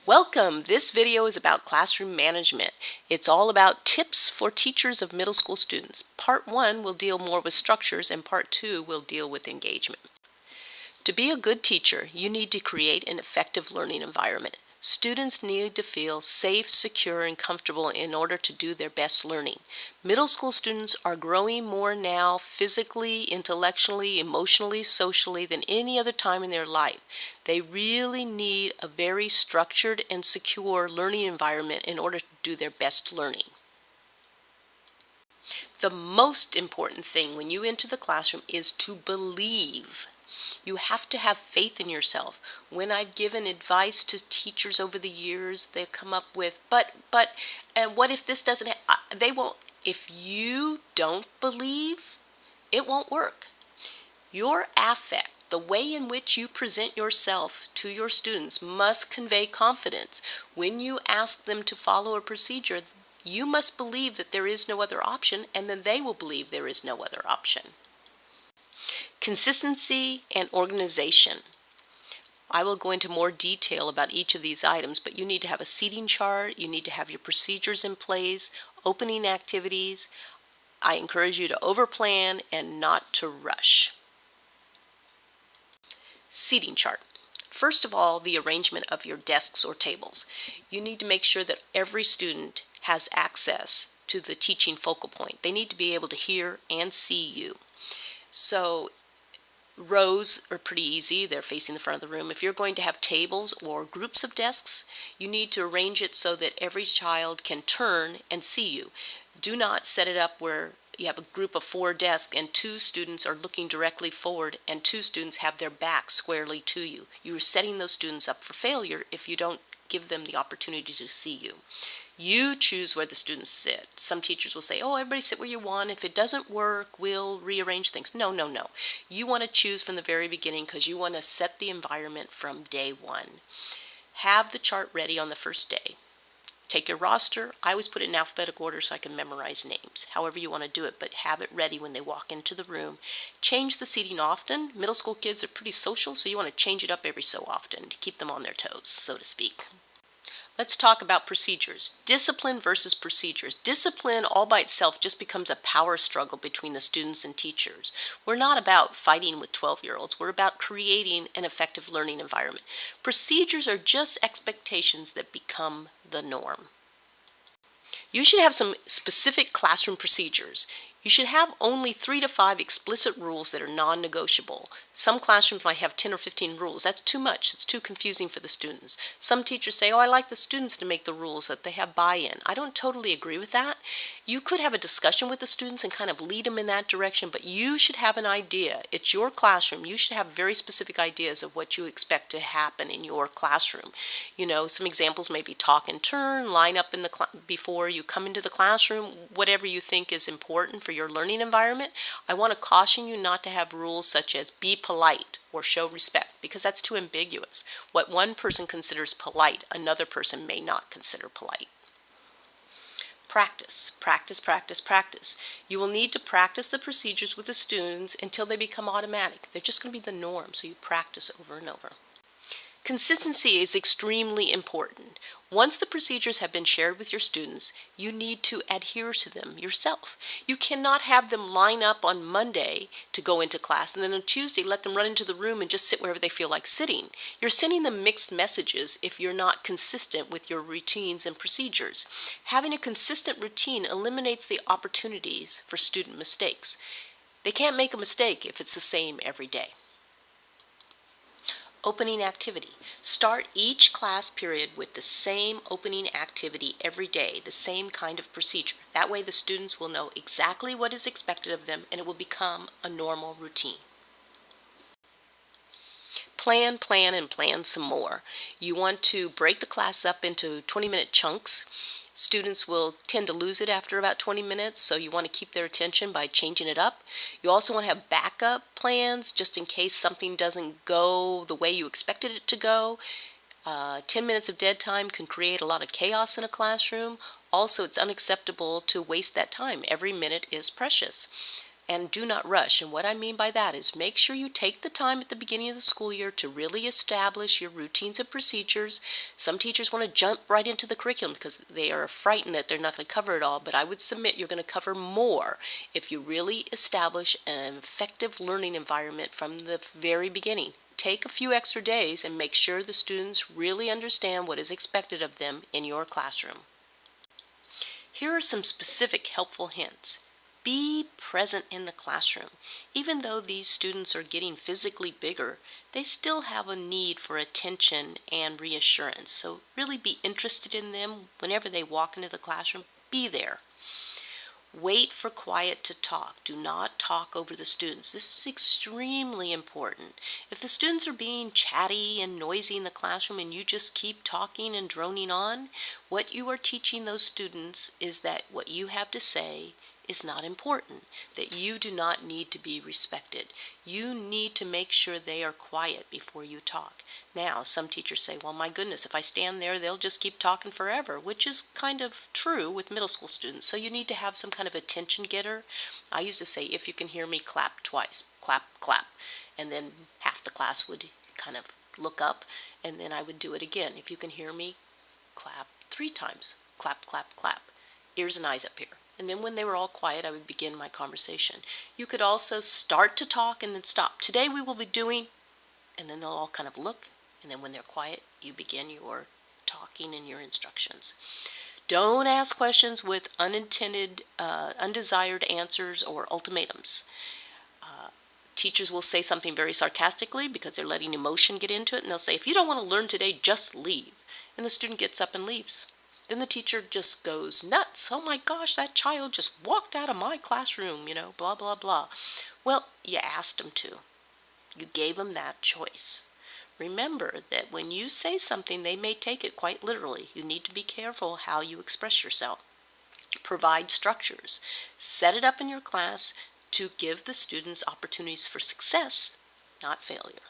Welcome! This video is about classroom management. It's all about tips for teachers of middle school students. Part 1 will deal more with structures and Part 2 will deal with engagement. To be a good teacher, you need to create an effective learning environment. Students need to feel safe, secure, and comfortable in order to do their best learning. Middle school students are growing more now physically, intellectually, emotionally, socially than any other time in their life. They really need a very structured and secure learning environment in order to do their best learning. The most important thing when you enter the classroom is to believe. You have to have faith in yourself. When I've given advice to teachers over the years, they come up with, and what if this doesn't, they won't, if you don't believe, it won't work. Your affect, the way in which you present yourself to your students must convey confidence. When you ask them to follow a procedure, you must believe that there is no other option, and then they will believe there is no other option. Consistency and organization. I will go into more detail about each of these items, but you need to have a seating chart, you need to have your procedures in place, opening activities. I encourage you to overplan and not to rush. Seating chart. First of all, the arrangement of your desks or tables. You need to make sure that every student has access to the teaching focal point. They need to be able to hear and see you. So rows are pretty easy. They're facing the front of the room. If you're going to have tables or groups of desks, you need to arrange it so that every child can turn and see you. Do not set it up where you have a group of 4 desks and 2 students are looking directly forward and 2 students have their back squarely to you. You are setting those students up for failure if you don't give them the opportunity to see you. You choose where the students sit. Some teachers will say, oh, everybody sit where you want. If it doesn't work, we'll rearrange things. No. You want to choose from the very beginning because you want to set the environment from day one. Have the chart ready on the first day. Take your roster. I always put it in alphabetical order so I can memorize names. However you want to do it, but have it ready when they walk into the room. Change the seating often. Middle school kids are pretty social, so you want to change it up every so often to keep them on their toes, so to speak. Let's talk about procedures. Discipline versus procedures. Discipline all by itself just becomes a power struggle between the students and teachers. We're not about fighting with 12-year-olds. We're about creating an effective learning environment. Procedures are just expectations that become the norm. You should have some specific classroom procedures. You should have only 3 to 5 explicit rules that are non-negotiable. Some classrooms might have 10 or 15 rules. That's too much. It's too confusing for the students. Some teachers say, oh, I like the students to make the rules, that they have buy-in. I don't totally agree with that. You could have a discussion with the students and kind of lead them in that direction, but you should have an idea. It's your classroom. You should have very specific ideas of what you expect to happen in your classroom. You know, some examples may be talk and turn, line up in the before you come into the classroom, whatever you think is important for your learning environment. I want to caution you not to have rules such as be polite or show respect, because that's too ambiguous. What one person considers polite, another person may not consider polite. Practice, practice, practice, practice. You will need to practice the procedures with the students until they become automatic. They're just going to be the norm, so you practice over and over. Consistency is extremely important. Once the procedures have been shared with your students, you need to adhere to them yourself. You cannot have them line up on Monday to go into class and then on Tuesday let them run into the room and just sit wherever they feel like sitting. You're sending them mixed messages if you're not consistent with your routines and procedures. Having a consistent routine eliminates the opportunities for student mistakes. They can't make a mistake if it's the same every day. Opening activity. Start each class period with the same opening activity every day, the same kind of procedure. That way the students will know exactly what is expected of them and it will become a normal routine. Plan, plan, and plan some more. You want to break the class up into 20-minute chunks. Students will tend to lose it after about 20 minutes, so you want to keep their attention by changing it up. You also want to have backup plans just in case something doesn't go the way you expected it to go. 10 minutes of dead time can create a lot of chaos in a classroom. Also, it's unacceptable to waste that time. Every minute is precious. And do not rush. And what I mean by that is make sure you take the time at the beginning of the school year to really establish your routines and procedures. Some teachers want to jump right into the curriculum because they are frightened that they're not going to cover it all, but I would submit you're going to cover more if you really establish an effective learning environment from the very beginning. Take a few extra days and make sure the students really understand what is expected of them in your classroom. Here are some specific helpful hints. Be present in the classroom. Even though these students are getting physically bigger, they still have a need for attention and reassurance. So really be interested in them whenever they walk into the classroom. Be there. Wait for quiet to talk. Do not talk over the students. This is extremely important. If the students are being chatty and noisy in the classroom and you just keep talking and droning on, what you are teaching those students is that what you have to say is not important, that you do not need to be respected. You need to make sure they are quiet before you talk. Now, some teachers say, well, my goodness, if I stand there, they'll just keep talking forever, which is kind of true with middle school students. So you need to have some kind of attention getter. I used to say, if you can hear me, clap twice. Clap, clap. And then half the class would kind of look up, and then I would do it again. If you can hear me, clap 3 times. Clap, clap, clap. Ears and eyes up here. And then when they were all quiet, I would begin my conversation. You could also start to talk and then stop. Today we will be doing, and then they'll all kind of look, and then when they're quiet, you begin your talking and your instructions. Don't ask questions with unintended, undesired answers or ultimatums. Teachers will say something very sarcastically because they're letting emotion get into it, and they'll say, if you don't want to learn today, just leave. And the student gets up and leaves. Then the teacher just goes nuts. Oh my gosh, that child just walked out of my classroom, blah, blah, blah. Well, you asked them to. You gave them that choice. Remember that when you say something, they may take it quite literally. You need to be careful how you express yourself. Provide structures. Set it up in your class to give the students opportunities for success, not failure.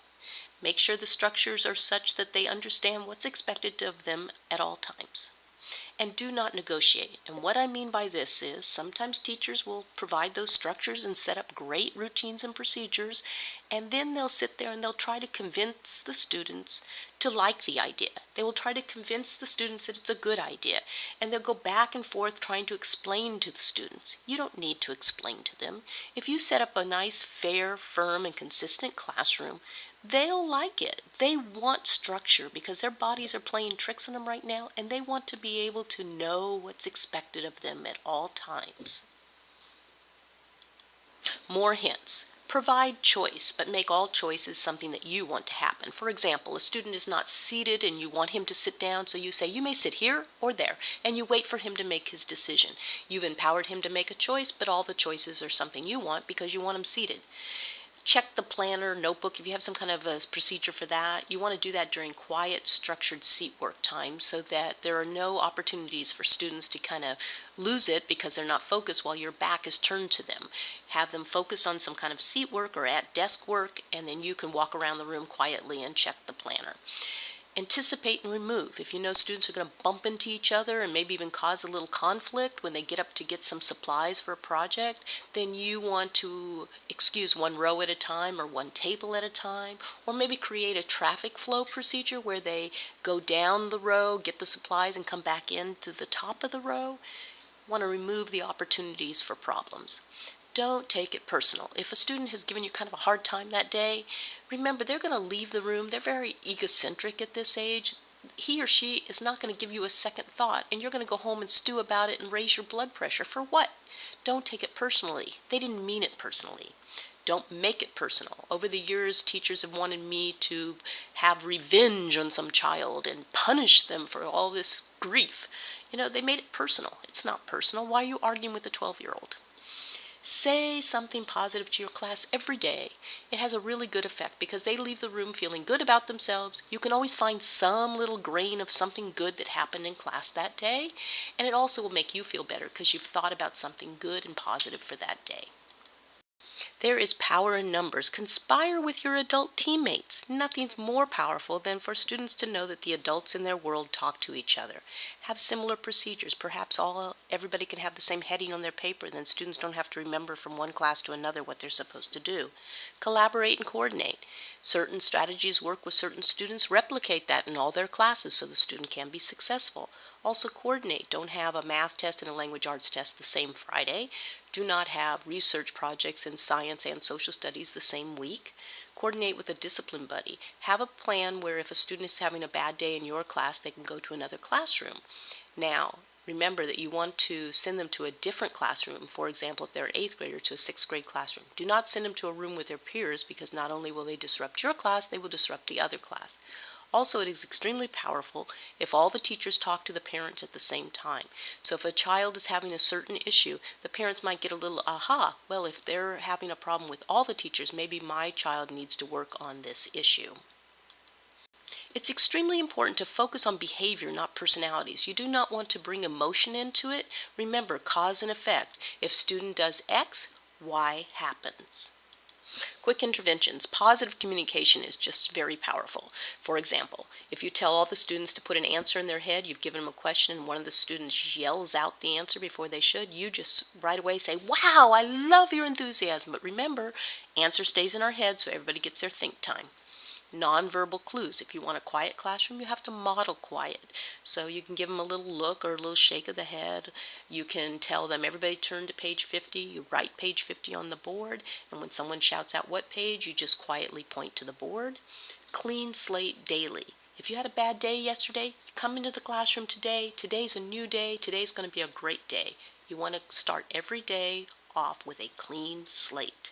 Make sure the structures are such that they understand what's expected of them at all times. And do not negotiate. And what I mean by this is sometimes teachers will provide those structures and set up great routines and procedures, and then they'll sit there and they'll try to convince the students to like the idea. They will try to convince the students that it's a good idea, and they'll go back and forth trying to explain to the students. You don't need to explain to them. If you set up a nice, fair, firm, and consistent classroom, they'll like it. They want structure because their bodies are playing tricks on them right now, and they want to be able to know what's expected of them at all times. More hints. Provide choice, but make all choices something that you want to happen. For example, a student is not seated and you want him to sit down, so you say, you may sit here or there, and you wait for him to make his decision. You've empowered him to make a choice, but all the choices are something you want because you want him seated. Check the planner, notebook, if you have some kind of a procedure for that. You want to do that during quiet, structured seat work time so that there are no opportunities for students to kind of lose it because they're not focused while your back is turned to them. Have them focus on some kind of seat work or at desk work, and then you can walk around the room quietly and check the planner. Anticipate and remove. If you know students are going to bump into each other and maybe even cause a little conflict when they get up to get some supplies for a project, then you want to excuse one row at a time or one table at a time, or maybe create a traffic flow procedure where they go down the row, get the supplies, and come back into the top of the row. Want to remove the opportunities for problems. Don't take it personal. If a student has given you kind of a hard time that day, remember they're going to leave the room. They're very egocentric at this age. He or she is not going to give you a second thought, and you're going to go home and stew about it and raise your blood pressure. For what? Don't take it personally. They didn't mean it personally. Don't make it personal. Over the years, teachers have wanted me to have revenge on some child and punish them for all this grief. They made it personal. It's not personal. Why are you arguing with a 12-year-old? Say something positive to your class every day. It has a really good effect because they leave the room feeling good about themselves. You can always find some little grain of something good that happened in class that day, and it also will make you feel better because you've thought about something good and positive for that day. There is power in numbers. Conspire with your adult teammates. Nothing's more powerful than for students to know that the adults in their world talk to each other. Have similar procedures. Perhaps everybody can have the same heading on their paper, then students don't have to remember from one class to another what they're supposed to do. Collaborate and coordinate. Certain strategies work with certain students. Replicate that in all their classes so the student can be successful. Also coordinate. Don't have a math test and a language arts test the same Friday. Do not have research projects in science and social studies the same week. Coordinate with a discipline buddy. Have a plan where if a student is having a bad day in your class, they can go to another classroom. Now, remember that you want to send them to a different classroom. For example, if they're an 8th grader, to a 6th grade classroom. Do not send them to a room with their peers, because not only will they disrupt your class, they will disrupt the other class. Also, it is extremely powerful if all the teachers talk to the parents at the same time. So if a child is having a certain issue, the parents might get a little aha. Well, if they're having a problem with all the teachers, maybe my child needs to work on this issue. It's extremely important to focus on behavior, not personalities. You do not want to bring emotion into it. Remember, cause and effect. If student does X, Y happens. Quick interventions. Positive communication is just very powerful. For example, if you tell all the students to put an answer in their head, you've given them a question and one of the students yells out the answer before they should, you just right away say, "Wow, I love your enthusiasm." But remember, answer stays in our head so everybody gets their think time. Nonverbal clues. If you want a quiet classroom, you have to model quiet. So you can give them a little look or a little shake of the head. You can tell them, everybody turn to page 50. You write page 50 on the board. And when someone shouts out what page, you just quietly point to the board. Clean slate daily. If you had a bad day yesterday, come into the classroom today. Today's a new day. Today's going to be a great day. You want to start every day off with a clean slate.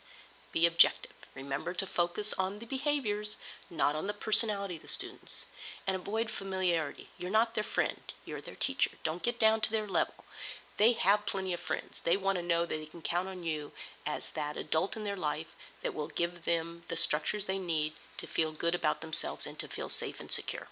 Be objective. Remember to focus on the behaviors, not on the personality of the students. And avoid familiarity. You're not their friend. You're their teacher. Don't get down to their level. They have plenty of friends. They want to know that they can count on you as that adult in their life that will give them the structures they need to feel good about themselves and to feel safe and secure.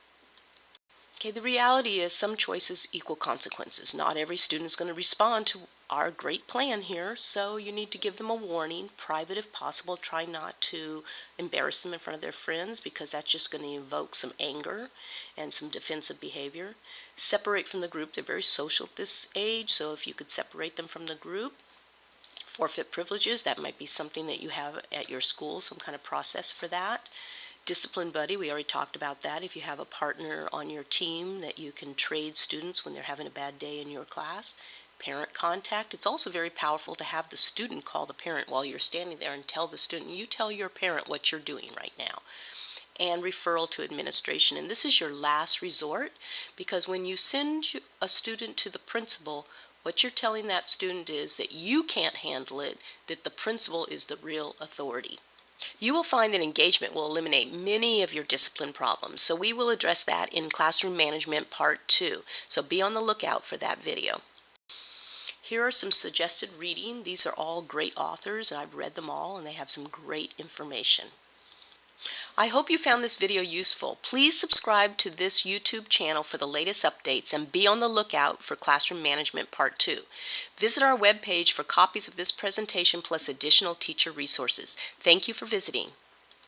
Okay, the reality is some choices equal consequences. Not every student is going to respond to our great plan here, so you need to give them a warning, private if possible. Try not to embarrass them in front of their friends, because that's just going to evoke some anger and some defensive behavior. Separate from the group. They're very social at this age, so if you could separate them from the group. Forfeit privileges. That might be something that you have at your school, some kind of process for that. Discipline buddy, we already talked about that. If you have a partner on your team that you can trade students when they're having a bad day in your class. Parent contact. It's also very powerful to have the student call the parent while you're standing there and tell the student, you tell your parent what you're doing right now. And referral to administration. And this is your last resort, because when you send a student to the principal, what you're telling that student is that you can't handle it, that the principal is the real authority. You will find that engagement will eliminate many of your discipline problems. So we will address that in Classroom Management Part 2. So be on the lookout for that video. Here are some suggested reading. These are all great authors, and I've read them all, and they have some great information. I hope you found this video useful. Please subscribe to this YouTube channel for the latest updates, and be on the lookout for Classroom Management Part 2. Visit our webpage for copies of this presentation plus additional teacher resources. Thank you for visiting.